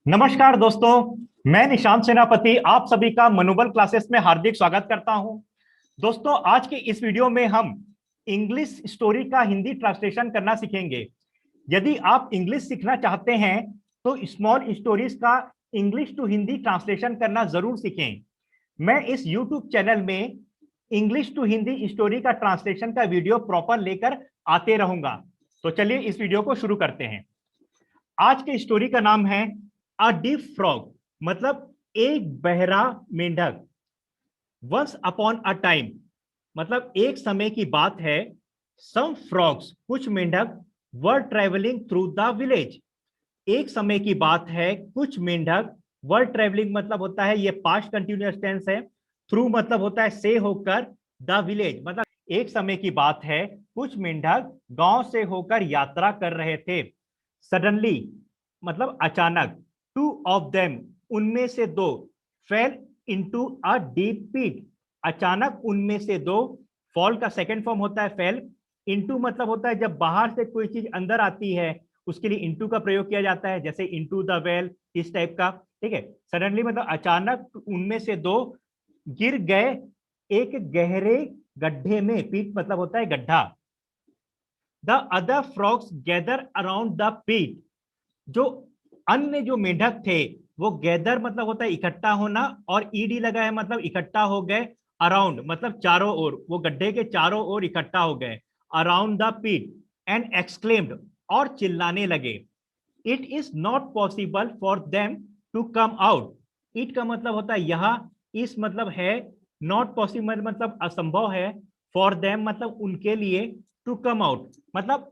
नमस्कार दोस्तों। मैं निशांत सेनापति आप सभी का मनोबल क्लासेस में हार्दिक स्वागत करता हूं। दोस्तों, आज के इस वीडियो में हम इंग्लिश स्टोरी का हिंदी ट्रांसलेशन करना सीखेंगे। यदि आप इंग्लिश सीखना चाहते हैं तो स्मॉल स्टोरीज का इंग्लिश टू हिंदी ट्रांसलेशन करना जरूर सीखें। मैं इस यूट्यूब चैनल में इंग्लिश टू हिंदी स्टोरी का ट्रांसलेशन का वीडियो प्रॉपर लेकर आते रहूंगा। तो चलिए इस वीडियो को शुरू करते हैं। आज के स्टोरी का नाम है अ डीप फ्रॉग, मतलब एक बहरा मेंढक। वंस अपॉन अ टाइम, मतलब एक समय की बात है। सम फ्रॉग्स, कुछ मेंढक, वर ट्रेवलिंग थ्रू द विलेज। एक समय की बात है, कुछ मेंढक। वर ट्रेवलिंग मतलब होता है, ये पास्ट कंटिन्यूअस टेंस है। थ्रू मतलब होता है से होकर। द विलेज मतलब एक समय की बात है, कुछ मेंढक गांव से होकर यात्रा कर रहे थे। सडनली मतलब अचानक। टू ऑफ देम, उनमें से दो। Fell into a deep pit, अचानक उनमें से दो। फॉल का सेकंड फॉर्म होता है फेल। इनटू मतलब होता है जब बाहर से कोई चीज अंदर आती है, उसके लिए इनटू का प्रयोग किया जाता है, जैसे इनटू द वेल, इस टाइप का। ठीक है। सडनली मतलब अचानक उनमें से दो गिर गए एक गहरे गड्ढे में। पीट मतलब होता है गड्ढा। The other frogs gather around the पीट, जो अन्य जो मेंढक थे वो गैदर मतलब होता है इकट्ठा होना, और ईडी लगा है मतलब इकट्ठा हो गए। अराउंड मतलब चारों ओर, वो गड्ढे के चारों ओर इकट्ठा हो गए। Around the pit and exclaimed, और चिल्लाने लगे। It is not possible for them to come out. It का मतलब होता है यह, इस मतलब है, नॉट पॉसिबल मतलब असंभव है, फॉर देम मतलब उनके लिए, टू कम आउट मतलब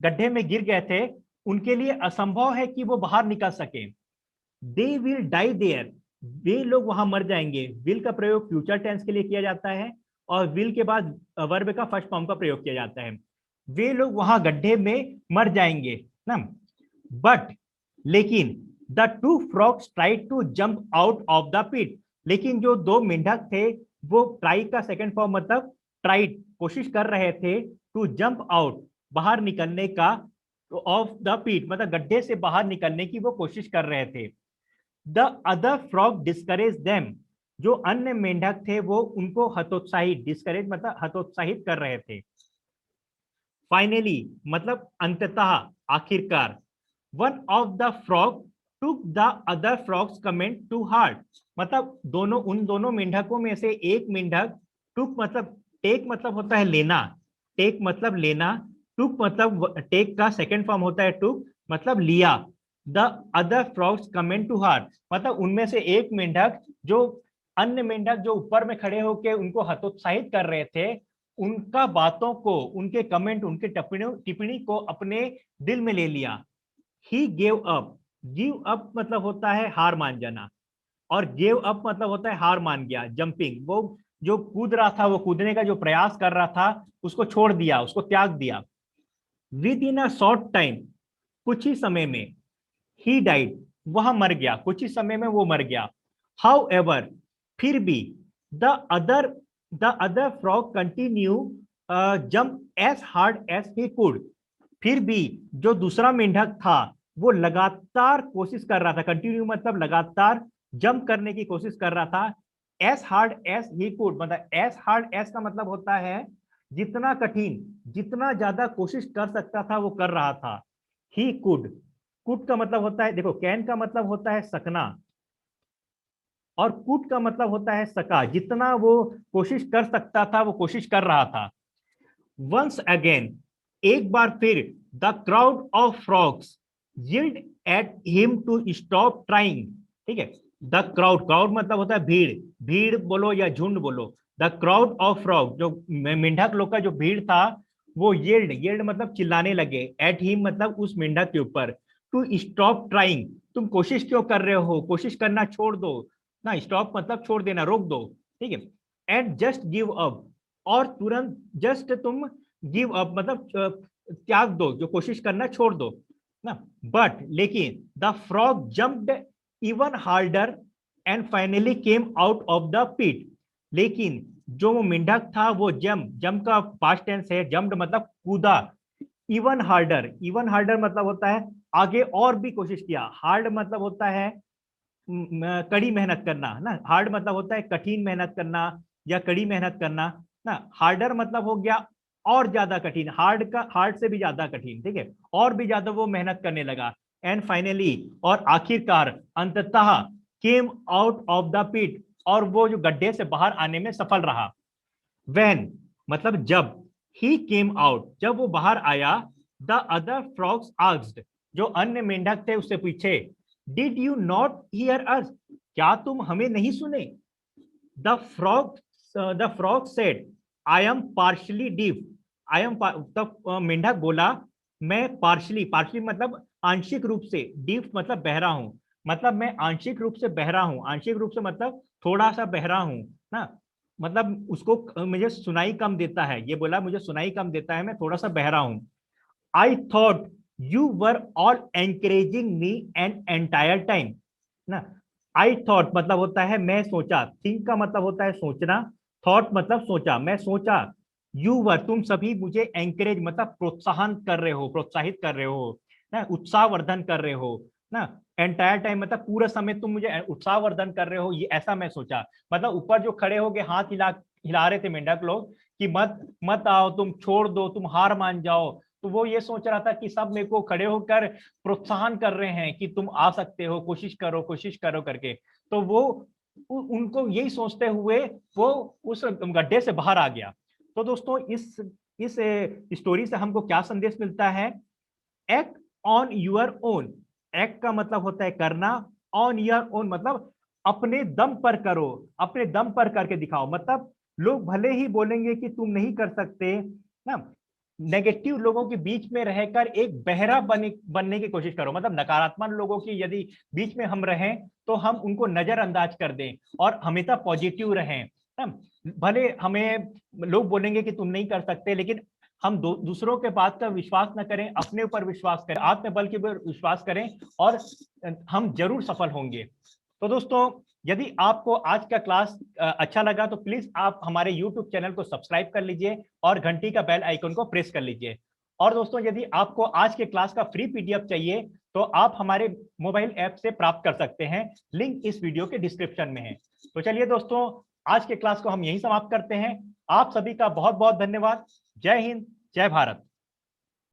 गड्ढे में गिर गए थे, उनके लिए असंभव है कि वो बाहर निकल सके। दे विल डाई देयर, वे लोग वहां मर जाएंगे। विल का प्रयोग फ्यूचर टेंस के लिए किया जाता है, और विल के बाद वर्ब का फर्स्ट फॉर्म का प्रयोग किया जाता है। वे लोग वहां गड्ढे में मर जाएंगे ना। बट लेकिन the two frogs try to jump out of the pit, लेकिन जो दो मेंढक थे वो ट्राई का सेकंड फॉर्म मतलब ट्राइड, कोशिश कर रहे थे, टू जंप आउट बाहर निकलने का, ऑफ द पीट मतलब गड्ढे से बाहर निकलने की वो कोशिश कर रहे थे। The other frog discourage them, जो अन्य मेंढक थे वो उनको हतोत्साहित, डिस्करेज मतलब हतोत्साहित कर रहे थे। फाइनली मतलब अंततः, आखिरकार। One of the frog took the other frogs comment to heart, मतलब दोनों, उन दोनों मेंढकों में से एक मेंढक, टुक मतलब टेक मतलब होता है लेना, टेक मतलब लेना, टुक मतलब टेक का सेकंड फॉर्म होता है टुक मतलब लिया। The other frogs comment to heart मतलब उनमें से एक मेंढक, जो अन्य मेंढक जो ऊपर में खड़े होकर उनको हतोत्साहित कर रहे थे, उनका बातों को, उनके कमेंट, उनके टिप्पणी टिप्पणी को अपने दिल में ले लिया। He gave up, give up मतलब होता है हार मान जाना, और गेव अप मतलब होता है हार मान गया। जंपिंग, वो जो कूद रहा था, वो कूदने का जो प्रयास कर रहा था, उसको छोड़ दिया, उसको त्याग दिया। With in a short time, कुछ ही समय में। ही डाइड, वह मर गया, कुछ ही समय में वो मर गया। हाउ एवर, फिर भी। The other the other frog continue jump as hard as he could, फिर भी जो दूसरा मेंढक था वो लगातार कोशिश कर रहा था। कंटिन्यू मतलब लगातार जंप करने की कोशिश कर रहा था। As hard as he could मतलब एज हार्ड एज का मतलब होता है जितना कठिन, जितना ज्यादा कोशिश कर सकता था वो कर रहा था। ही कुड, कुड का मतलब होता है, देखो कैन का मतलब होता है सकना, और कुड का मतलब होता है सका, जितना वो कोशिश कर सकता था वो कोशिश कर रहा था। वंस अगेन, एक बार फिर। The crowd of frogs yelled at him to stop trying. ठीक है। द क्राउड, क्राउड मतलब होता है भीड़, भीड़ बोलो या झुंड बोलो। द क्राउड ऑफ फ्रॉग, जो मेंढक लोग का जो भीड़ था, वो येल्ड, येल्ड मतलब चिल्लाने लगे, एट हिम मतलब उस मेंढक के ऊपर, टू स्टॉप ट्राइंग, तुम कोशिश क्यों कर रहे हो, कोशिश करना छोड़ दो ना। स्टॉप मतलब छोड़ देना, रोक दो। ठीक है। एंड जस्ट गिव अप, और तुरंत, जस्ट तुम गिव अप मतलब त्याग दो, जो कोशिश करना छोड़ दो ना। बट लेकिन the frog jumped even harder and finally came out of the pit, लेकिन जो वो मेंढक था वो जंप का पास्ट टेंस है, जम्प्ड मतलब कूदा। इवन हार्डर, इवन हार्डर मतलब होता है आगे और भी कोशिश किया। हार्ड मतलब होता है कड़ी मेहनत करना ना, हार्ड मतलब होता है कठिन मेहनत करना या कड़ी मेहनत करना ना। हार्डर मतलब हो गया और ज्यादा कठिन, हार्ड का हार्ड से भी ज्यादा कठिन, ठीक है, और भी ज्यादा वो मेहनत करने लगा। एंड फाइनली, और आखिरकार अंततः, came out of the pit, और वो जो गड्ढे से बाहर आने में सफल रहा। व्हेन मतलब जब, ही केम आउट जब वो बाहर आया, द अदर फ्रॉग्स आस्क्ड जो अन्य मेंढक थे उससे पूछे, डिड यू नॉट हियर अस, क्या तुम हमें नहीं सुने? The frog the frog said, I am partially deaf, I am, तब मेंढक बोला, मैं पार्शली, पार्शली मतलब आंशिक रूप से, डीफ मतलब बहरा हूं, मतलब मैं आंशिक रूप से बहरा हूं, आंशिक रूप से मतलब थोड़ा सा बहरा हूं ना, मतलब उसको मुझे सुनाई कम देता है, ये बोला मुझे सुनाई कम देता है, मैं थोड़ा सा बहरा हूं। I thought you were all encouraging me an entire time ना। आई थॉट मतलब होता है मैं सोचा, थिंक का मतलब होता है सोचना, थॉट मतलब सोचा, मैं सोचा, यू वर तुम सभी मुझे एंकरेज मतलब प्रोत्साहन कर रहे हो, प्रोत्साहित कर रहे हो ना, उत्साहवर्धन कर रहे हो ना। एंटायर टाइम मतलब पूरा समय तुम मुझे उत्साहवर्धन कर रहे हो, ये ऐसा मैं सोचा। मतलब ऊपर जो खड़े हो गए हाथ हिला हिला रहे थे मेंढक लोग कि मत मत आओ, तुम छोड़ दो, तुम हार मान जाओ, तो वो ये सोच रहा था कि सब मेरे को खड़े होकर प्रोत्साहन कर रहे हैं कि तुम आ सकते हो, कोशिश करो करके। तो वो उनको यही सोचते हुए वो उस गड्ढे से बाहर आ गया। तो दोस्तों इस स्टोरी से हमको क्या संदेश मिलता है? Act on your own. Act का मतलब होता है करना, ऑन यूर ओन मतलब अपने दम पर करो, अपने दम पर करके दिखाओ। मतलब लोग भले ही बोलेंगे कि तुम नहीं कर सकते ना, नेगेटिव लोगों के बीच में रहकर एक बहरा बनने की कोशिश करो, मतलब नकारात्मक लोगों की यदि बीच में हम रहें तो हम उनको नजरअंदाज कर दें और हमेशा पॉजिटिव रहें ना। भले हमें लोग बोलेंगे कि तुम नहीं कर सकते, लेकिन हम दूसरों के बात का विश्वास न करें, अपने ऊपर विश्वास करें, आत्मबल के ऊपर विश्वास करें और हम जरूर सफल होंगे। तो दोस्तों, यदि आपको आज का क्लास अच्छा लगा तो प्लीज आप हमारे YouTube चैनल को सब्सक्राइब कर लीजिए और घंटी का बेल आइकन को प्रेस कर लीजिए। और दोस्तों, यदि आपको आज के क्लास का फ्री PDF चाहिए तो आप हमारे मोबाइल ऐप से प्राप्त कर सकते हैं, लिंक इस वीडियो के डिस्क्रिप्शन में है। तो चलिए दोस्तों, आज के क्लास को हम यहीं समाप्त करते हैं। आप सभी का बहुत बहुत धन्यवाद। जय हिंद, जय भारत।